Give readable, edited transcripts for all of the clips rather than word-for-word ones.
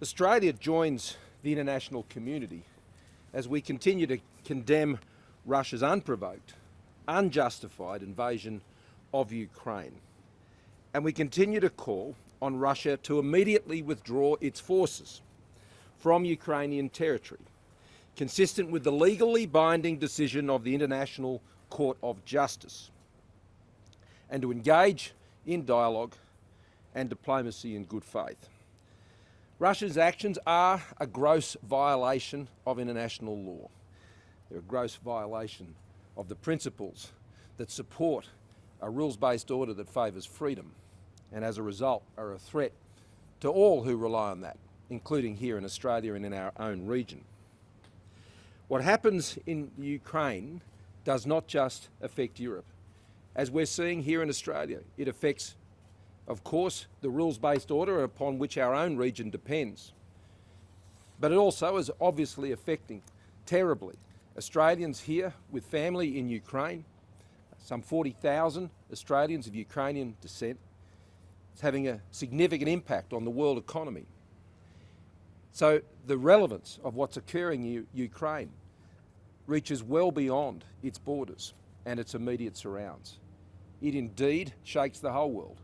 Australia joins the international community as we continue to condemn Russia's unprovoked, unjustified invasion of Ukraine. And we continue to call on Russia to immediately withdraw its forces from Ukrainian territory, consistent with the legally binding decision of the International Court of Justice, and to engage in dialogue and diplomacy in good faith. Russia's actions are a gross violation of international law. They're a gross violation of the principles that support a rules-based order that favours freedom, and as a result are a threat to all who rely on that, including here in Australia and in our own region. What happens in Ukraine does not just affect Europe. As we're seeing here in Australia, it affects, of course, the rules-based order upon which our own region depends. But it also is obviously affecting terribly Australians here with family in Ukraine, some 40,000 Australians of Ukrainian descent. It's having a significant impact on the world economy. So the relevance of what's occurring in Ukraine reaches well beyond its borders and its immediate surrounds. It indeed shakes the whole world.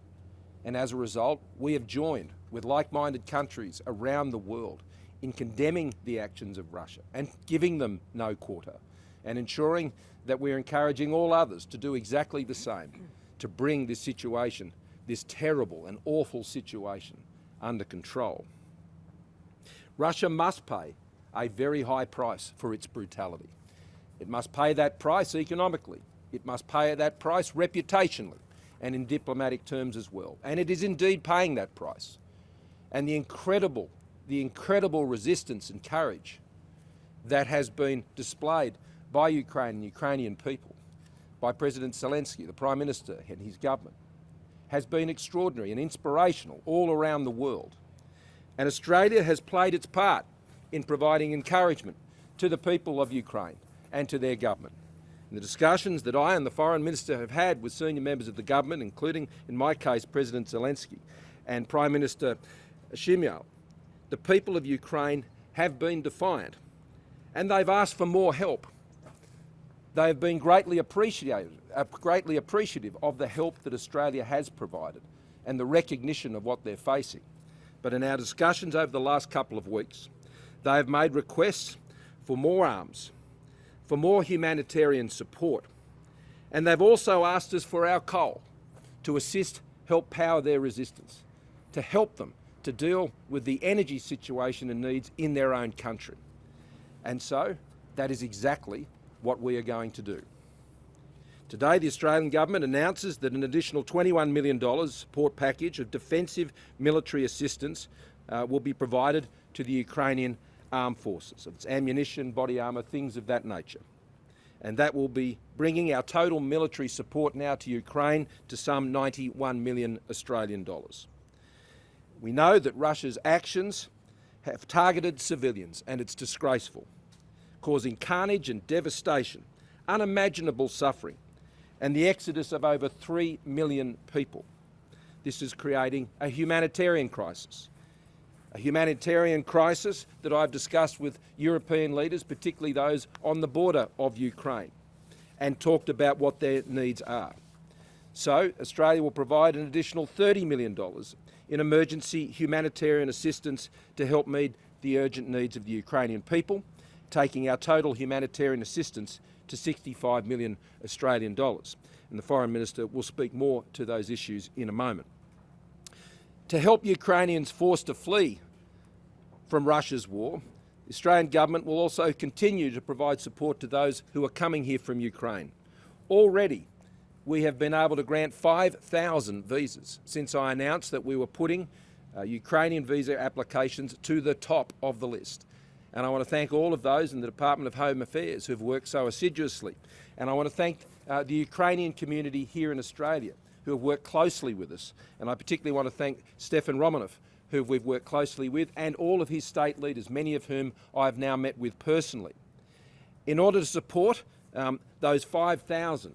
And as a result, we have joined with like-minded countries around the world in condemning the actions of Russia and giving them no quarter, and ensuring that we're encouraging all others to do exactly the same, to bring this situation, this terrible and awful situation, under control. Russia must pay a very high price for its brutality. It must pay that price economically. It must pay that price reputationally and in diplomatic terms as well. And it is indeed paying that price. And the incredible resistance and courage that has been displayed by Ukraine and Ukrainian people, by President Zelensky, the Prime Minister and his government, has been extraordinary and inspirational all around the world. And Australia has played its part in providing encouragement to the people of Ukraine and to their government. In the discussions that I and the Foreign Minister have had with senior members of the government, including, in my case, President Zelensky and Prime Minister Shimyal, the people of Ukraine have been defiant and they've asked for more help. They have been greatly appreciative of the help that Australia has provided and the recognition of what they're facing. But in our discussions over the last couple of weeks, they have made requests for more arms, for more humanitarian support, and they've also asked us for our coal to help power their resistance, to help them to deal with the energy situation and needs in their own country. And so that is exactly what we are going to do. Today, the Australian Government announces that an additional $21 million support package of defensive military assistance will be provided to the Ukrainian Armed Forces. It's ammunition, body armour, things of that nature. And that will be bringing our total military support now to Ukraine to some 91 million Australian dollars. We know that Russia's actions have targeted civilians, and it's disgraceful, causing carnage and devastation, unimaginable suffering, and the exodus of over 3 million people. This is creating a humanitarian crisis that I've discussed with European leaders, particularly those on the border of Ukraine, and talked about what their needs are. So Australia will provide an additional $30 million in emergency humanitarian assistance to help meet the urgent needs of the Ukrainian people, taking our total humanitarian assistance to 65 million Australian dollars. And the Foreign Minister will speak more to those issues in a moment. To help Ukrainians forced to flee from Russia's war, the Australian Government will also continue to provide support to those who are coming here from Ukraine. Already, we have been able to grant 5,000 visas since I announced that we were putting Ukrainian visa applications to the top of the list. And I want to thank all of those in the Department of Home Affairs who have worked so assiduously. And I want to thank the Ukrainian community here in Australia who have worked closely with us. And I particularly want to thank Stefan Romanov, who we've worked closely with, and all of his state leaders, many of whom I've now met with personally. In order to support those 5,000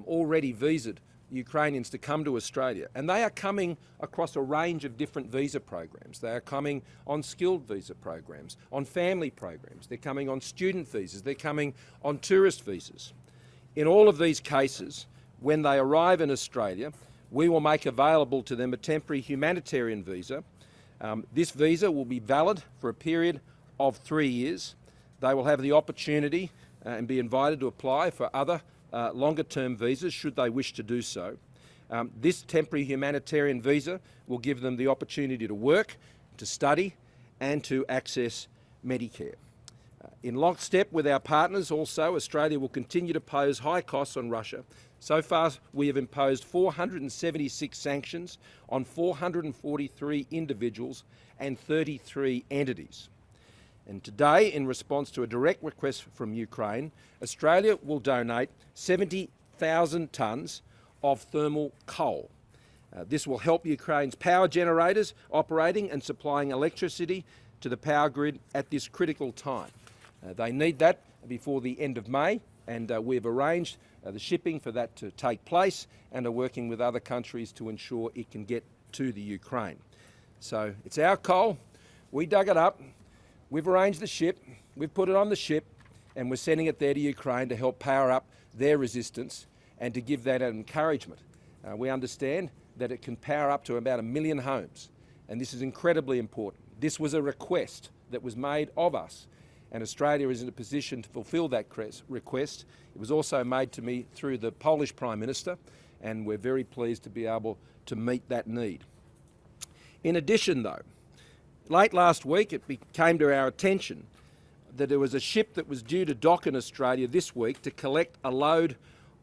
already visaed Ukrainians to come to Australia, and they are coming across a range of different visa programs. They are coming on skilled visa programs, on family programs, they're coming on student visas, they're coming on tourist visas. In all of these cases, when they arrive in Australia, we will make available to them a temporary humanitarian visa. This visa will be valid for a period of 3 years. They will have the opportunity and be invited to apply for other longer-term visas should they wish to do so. This temporary humanitarian visa will give them the opportunity to work, to study and to access Medicare. In lockstep with our partners also, Australia will continue to pose high costs on Russia. So far, we have imposed 476 sanctions on 443 individuals and 33 entities. And today, in response to a direct request from Ukraine, Australia will donate 70,000 tonnes of thermal coal. This will help Ukraine's power generators operating and supplying electricity to the power grid at this critical time. They need that before the end of May, and we've arranged the shipping for that to take place and are working with other countries to ensure it can get to the Ukraine. So it's our coal, we dug it up, we've arranged the ship, we've put it on the ship, and we're sending it there to Ukraine to help power up their resistance and to give that an encouragement. We understand that it can power up to about 1 million homes, and this is incredibly important. This was a request that was made of us, and Australia is in a position to fulfil that request. It was also made to me through the Polish Prime Minister, and we're very pleased to be able to meet that need. In addition though, late last week it came to our attention that there was a ship that was due to dock in Australia this week to collect a load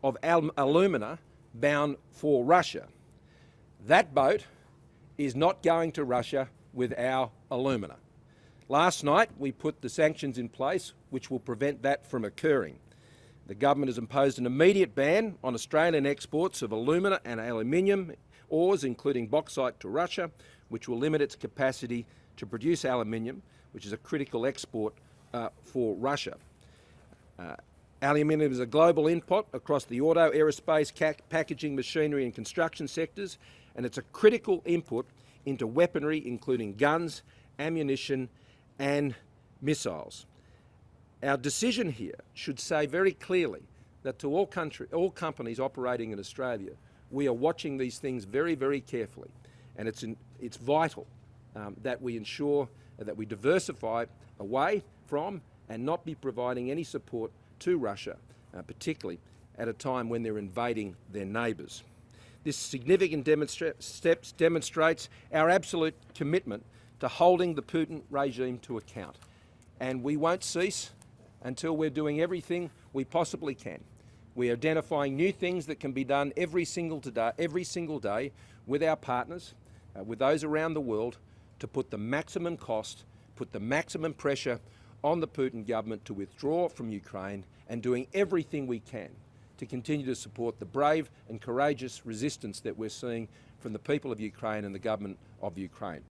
of alumina bound for Russia. That boat is not going to Russia with our alumina. Last night we put the sanctions in place which will prevent that from occurring. The government has imposed an immediate ban on Australian exports of alumina and aluminium ores, including bauxite, to Russia, which will limit its capacity to produce aluminium, which is a critical export for Russia. Aluminium is a global input across the auto, aerospace, packaging, machinery and construction sectors, and it's a critical input into weaponry, including guns, ammunition and missiles. Our decision here should say very clearly that to all companies operating in Australia, we are watching these things very, very carefully, and it's vital that we ensure that we diversify away from and not be providing any support to Russia, particularly at a time when they're invading their neighbours. This significant steps demonstrates our absolute commitment to holding the Putin regime to account, and we won't cease until we're doing everything we possibly can. We're identifying new things that can be done every single day with our partners, with those around the world, to put the maximum cost, put the maximum pressure on the Putin government to withdraw from Ukraine, and doing everything we can to continue to support the brave and courageous resistance that we're seeing from the people of Ukraine and the government of Ukraine.